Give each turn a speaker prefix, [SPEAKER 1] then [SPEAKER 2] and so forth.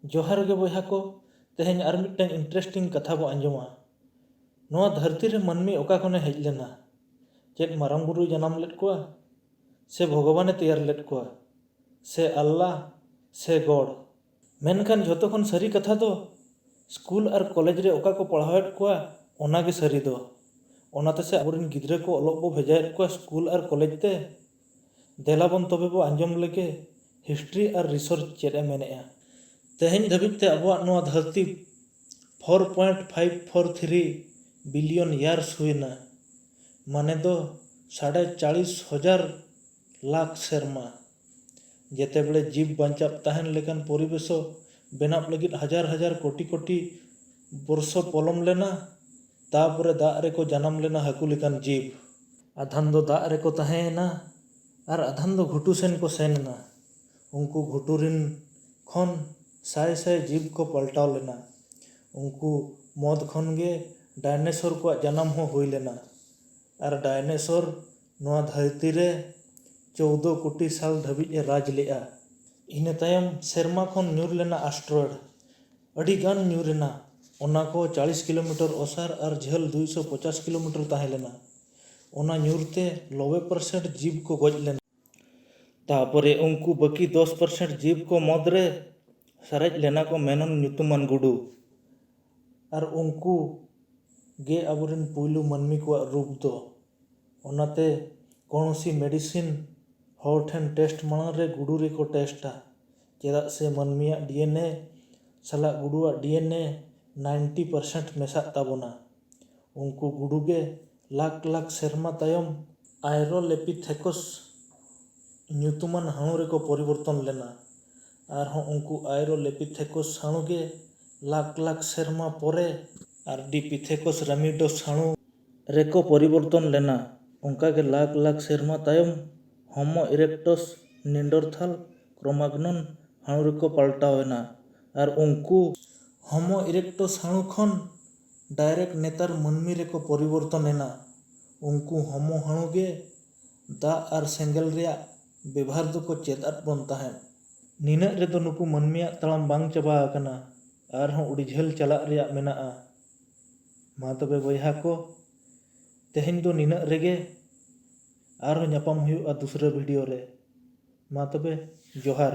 [SPEAKER 1] जोहार गे बयहा को तेहेñ are मिदटांग interesting कथा बो आंजोमा। नोआ धरती रे मानमी ओका खने हेज लेना? चेद मारांग बुरु जनाम लेद कोआ से भगवाने तैयार लेद कोआ से अल्लाह से गॉड? मेनखान झोतो खन सारी कथा दो स्कूल और कॉलेज रे ओका को पढ़ावेद कोआ ओना गे सारी दो। ओनाते से आबोरेन गिद्रा को अलोक बो भेजाएद कोआ स्कूल और कॉलेज ते। देलाबन तबे बो आंजोम लेगे हिस्ट्री और रिसर्च चेद ए मेनेआ। तेहेñ धाबिज ते आबोआग नोआ धरती 4.543 बिलियन यार्स हुईना, माने दो 40,500 लाख सेरमा। जेते बड़े जीव बांचाप ताहेन लेकान परिवेशो बेनाप लगिद हजार हजार कोटी कोटी वर्षो पलम लेना। तापरे दाग रेको जनाम लेना हाकु लेकान जीव। आधान दो दाग रेको ताहेना और आधान दो घुटू सेन को सेनना। उनको घुटुरिन खन साय साय जीव को पलटाव लेना। उनको मौत खन गे डायनासोर को जनाम हो हुई लेना। और डायनासोर नोआ धरती रे 14 कोटी साल धाबिज ए राज लेआ। इने तायम सेरमा खन न्यूर लेना एस्ट्रॉयड अड़ी गान न्यूरेना। ओना को 40 किलोमीटर ओसार और झेल 250 किलोमीटर ताहे लेना। ओना न्यूरते 90% जीव को गज लेना। तापरे उनको बाकी 10% जीव को मदरे सारेज लेना को मेनन ᱧᱩᱛᱩᱢᱟᱱ गुडू। और उनको गे आबोरेन पुइलु मानमी को रूप दो। ओनाते कौनसी मेडिसिन हर ठेन टेस्ट मांग रे गुडू रे को टेस्टा। चेदाग से मानमिया डीएनए साला गुडुआ डीएनए 90% मेसाग ताबोना। उनको गुडू गे लाख लाख सेरमा तायम आयरोलेपिथेकस ᱧᱩᱛᱩᱢᱟᱱ हाणु रे को परिवर्तन लेना। और हों उनको आयरोलेपिथेकस हाणु गे लाख लाख सेरमा पोरे आर्डिपिथेकस रामिडोस हाणु रे को परिवर्तन लेना। उनका के लाख लाख सेरमा तायम होमो इरेक्टस निंडरथाल क्रोमाग्नन हाणु रे को पलटावेना। और उनको होमो इरेक्टस हाणु खन डायरेक्ट नेतार मानमी रे को परिवर्तन लेना। उनको होमो हाणु गे दा और सेंगल रिया व्यवहार दो को चेदात बन ताहेन। निना रे दो नुकु मानमिया तड़ाम बांग चबा आकना और हों उड़ी झेल चला रिया मेनाआ। मा तबे बयहा को तेहेñ दो निना रेगे और हों ᱧᱟᱯᱟᱢ हुयुआ दूसरे वीडियो रे। मा तबे जोहार।